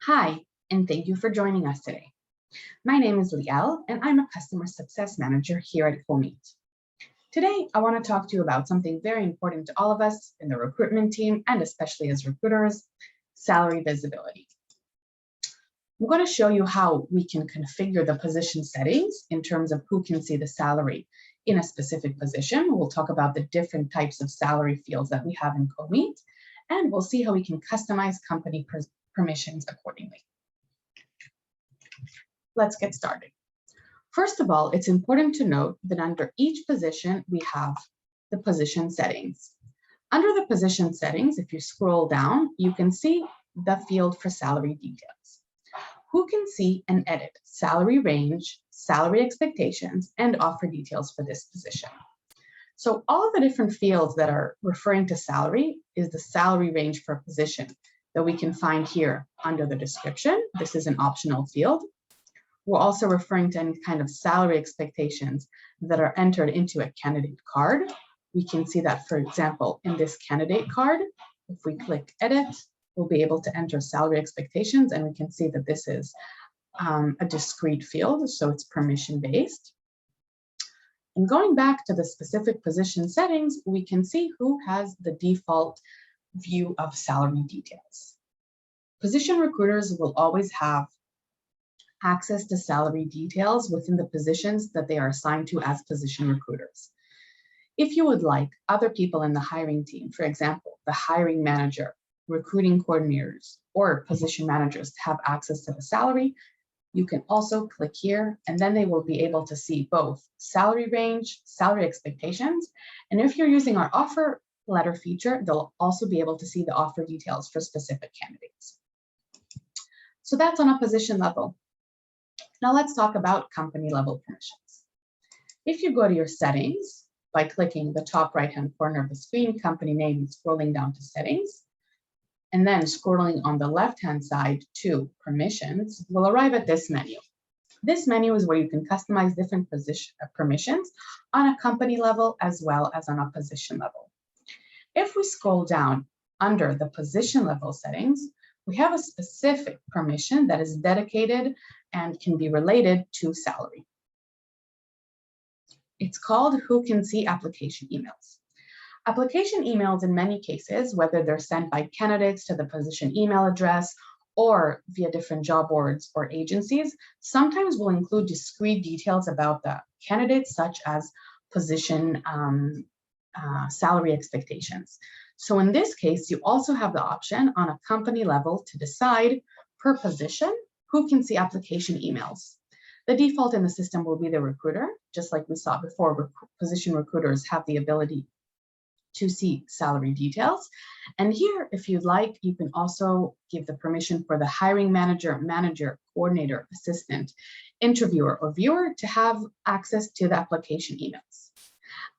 Hi, and thank you for joining us today. My name is Liel, and I'm a Customer Success Manager here at Comeet. Today, I want to talk to you about something very important to all of us in the recruitment team, and especially as recruiters, salary visibility. I'm going to show you how we can configure the position settings in terms of who can see the salary in a specific position. We'll talk about the different types of salary fields that we have in Comeet, and we'll see how we can customize company permissions accordingly. Let's get started. First of all, it's important to note that under each position, we have the position settings. Under the position settings, if you scroll down, you can see the field for salary details. Who can see and edit salary range, salary expectations, and offer details for this position? So all of the different fields that are referring to salary is the salary range for a position that we can find here under the description. This is an optional field. We're also referring to any kind of salary expectations that are entered into a candidate card. We can see that, for example, in this candidate card, if we click edit, we'll be able to enter salary expectations, and we can see that this is a discrete field, so it's permission-based. And going back to the specific position settings, we can see who has the default view of salary details. Position recruiters will always have access to salary details within the positions that they are assigned to as position recruiters. If you would like other people in the hiring team, for example, the hiring manager, recruiting coordinators, or position managers to have access to the salary, you can also click here, and then they will be able to see both salary range, salary expectations, and if you're using our offer letter feature, they'll also be able to see the offer details for specific candidates. So that's on a position level. Now let's talk about company level permissions. If you go to your settings by clicking the top right-hand corner of the screen, company name, and scrolling down to settings, and then scrolling on the left-hand side to permissions, we'll arrive at this menu. This menu is where you can customize different permissions on a company level as well as on a position level. If we scroll down under the position level settings, we have a specific permission that is dedicated and can be related to salary. It's called Who Can See Application Emails. Application emails, in many cases, whether they're sent by candidates to the position email address or via different job boards or agencies, sometimes will include discrete details about the candidates, such as position salary expectations. So in this case, you also have the option on a company level to decide per position who can see application emails. The default in the system will be the recruiter, just like we saw before. Position recruiters have the ability to see salary details. And here, if you'd like, you can also give the permission for the hiring manager, coordinator, assistant, interviewer, or viewer to have access to the application emails.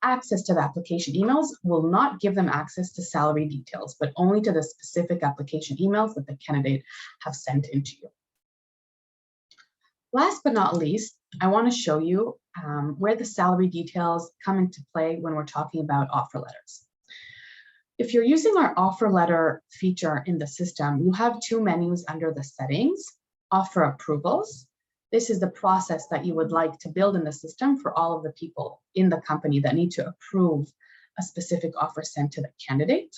Access to the application emails will not give them access to salary details, but only to the specific application emails that the candidate have sent into you. Last but not least, I want to show you where the salary details come into play when we're talking about offer letters. If you're using our offer letter feature in the system, you have two menus under the settings. Offer approvals. This is the process that you would like to build in the system for all of the people in the company that need to approve a specific offer sent to the candidate.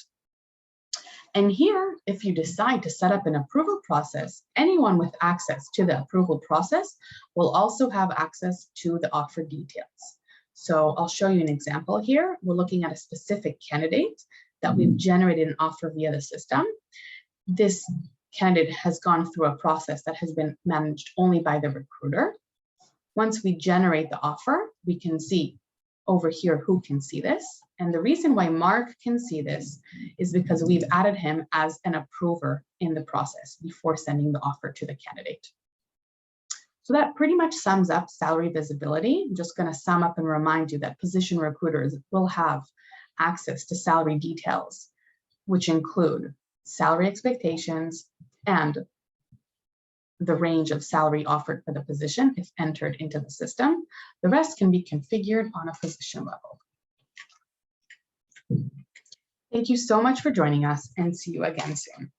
And here, if you decide to set up an approval process, anyone with access to the approval process will also have access to the offer details. So I'll show you an example here. We're looking at a specific candidate that we've generated an offer via the system. This candidate has gone through a process that has been managed only by the recruiter. Once we generate the offer, we can see over here who can see this. And the reason why Mark can see this is because we've added him as an approver in the process before sending the offer to the candidate. So that pretty much sums up salary visibility. I'm just going to sum up and remind you that position recruiters will have access to salary details, which include salary expectations and the range of salary offered for the position if entered into the system. The rest can be configured on a position level. Thank you so much for joining us, and see you again soon.